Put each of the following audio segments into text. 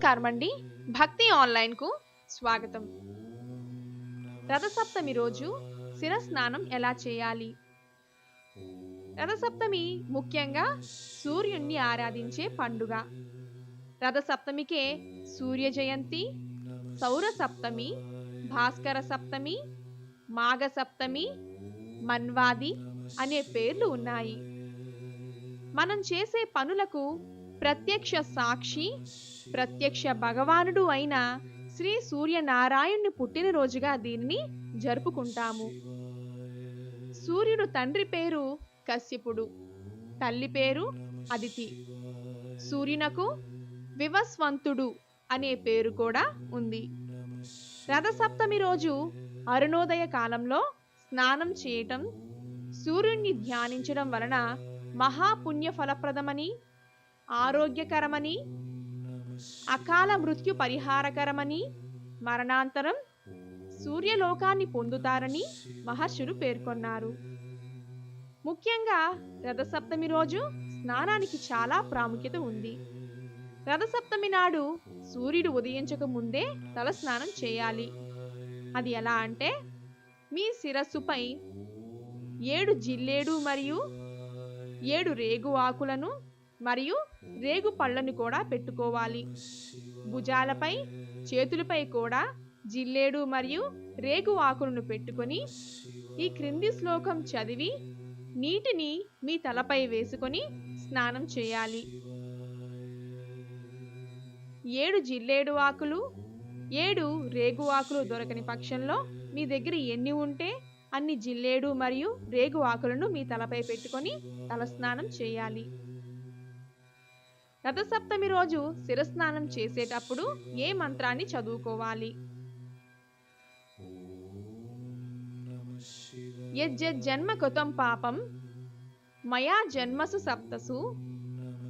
నమస్కారం అండి. భక్తి ఆన్లైన్కు స్వాగతం. రథసప్తమి రోజు శిరస్నానం ఎలా చేయాలి? రథసప్తమి ముఖ్యంగా సూర్యుణ్ణి ఆరాధించే పండుగ. రథసప్తమికే సూర్య జయంతి, సౌర సప్తమి, భాస్కర సప్తమి, మాఘ సప్తమి, మన్వాది అనే పేర్లు ఉన్నాయి. మనం చేసే పనులకు ప్రత్యక్ష సాక్షి, ప్రత్యక్ష భగవానుడు అయిన శ్రీ సూర్యనారాయణుని పుట్టినరోజుగా దీనిని జరుపుకుంటాము. సూర్యుడు తండ్రి పేరు కశ్యపుడు, తల్లి పేరు అదితి. సూర్యునకు వివస్వంతుడు అనే పేరు కూడా ఉంది. రథసప్తమి రోజు అరుణోదయ కాలంలో స్నానం చేయటం, సూర్యుణ్ణి ధ్యానించడం వలన మహాపుణ్య ఫలప్రదమని, ఆరోగ్యకరమని, అకాల మృత్యు పరిహారకరమని, మరణాంతరం సూర్యలోకాన్ని పొందుతారని మహర్షులు పేర్కొన్నారు. ముఖ్యంగా రథసప్తమి రోజు స్నానానికి చాలా ప్రాముఖ్యత ఉంది. రథసప్తమి నాడు సూర్యుడు ఉదయించక ముందే తలస్నానం చేయాలి. అది ఎలా అంటే, మీ శిరస్సుపై 7 జిల్లేడు మరియు 7 రేగు ఆకులను మరియు రేగు పళ్ళను కూడా పెట్టుకోవాలి. భుజాలపై, చేతులపై కూడా జిల్లేడు మరియు రేగు ఆకులను పెట్టుకొని ఈ క్రింది శ్లోకం చదివి నీటిని మీ తలపై వేసుకొని స్నానం చేయాలి. 7 జిల్లేడు ఆకులు, 7 రేగు ఆకులు దొరకని పక్షంలో మీ దగ్గర ఎన్ని ఉంటే అన్ని జిల్లేడు మరియు రేగు ఆకులను మీ తలపై పెట్టుకొని తలస్నానం చేయాలి. రథసప్తమి రోజు శిరస్నానం చేసేటప్పుడు ఏ మంత్రాన్ని చదువుకోవాలి? యజ్జన్మ కృతం పాపం మయా జన్మసు సప్తసు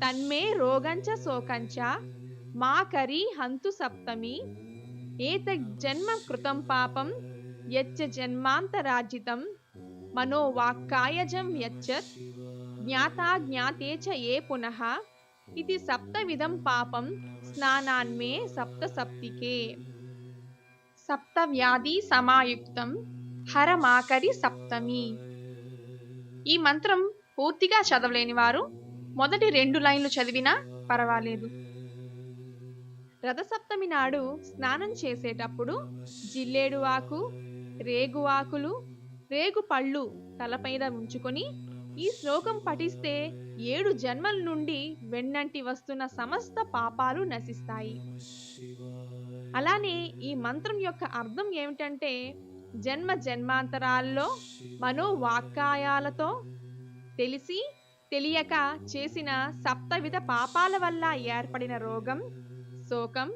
తన్మే రోగంచ శోకంచ మా కరీ హంతు సప్తమి ఏతజ్జన్మ కృతం పాపం యచ్చ జన్మాంతరాజితం మనోవాక్కాయజం యచ్చత్ జ్ఞాతా జ్ఞాతే చ ఏ పునః ఇది సప్తవిధం పాపం స్నానాన్మే సప్త సప్తికే సప్త వ్యాధి సమాయుక్తం హరమాకరి సప్తమి. ఈ మంత్రం పూర్తిగా చదవలేని వారు మొదటి 2 లైన్లు చదివినా పర్వాలేదు. రథసప్తమి నాడు స్నానం చేసేటప్పుడు జిల్లేడు ఆకు, రేగు ఆకులు, రేగు పళ్ళు తలపైన ఉంచుకొని ఈ శ్లోకం పఠిస్తే 7 జన్మల నుండి వెన్నంటి వస్తున్న సమస్త పాపాలు నశిస్తాయి. అలానే ఈ మంత్రం యొక్క అర్థం ఏమిటంటే, జన్మ జన్మాంతరాల్లో మనోవాక్కాయాలతో తెలిసి తెలియక చేసిన సప్తవిధ పాపాల వల్ల ఏర్పడిన రోగం, శోకం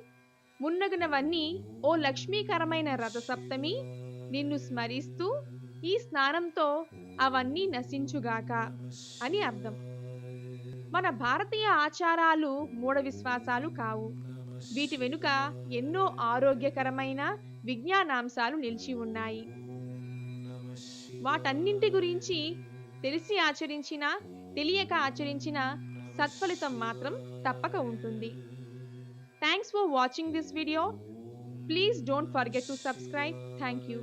మున్నగునవన్నీ ఓ లక్ష్మీకరమైన రథసప్తమి నిన్ను స్మరిస్తూ ఈ స్నానంతో అవన్నీ నశించుగాక అని అర్థం. మన భారతీయ ఆచారాలు మూఢ విశ్వాసాలు కావు. వీటి వెనుక ఎన్నో ఆరోగ్యకరమైన విజ్ఞానాంశాలు నిలిచి ఉన్నాయి. వాటన్నింటి గురించి తెలిసి ఆచరించిన, తెలియక ఆచరించిన సత్ఫలితం మాత్రం తప్పక ఉంటుంది. Thanks for watching this video. Please don't forget to subscribe. Thank you.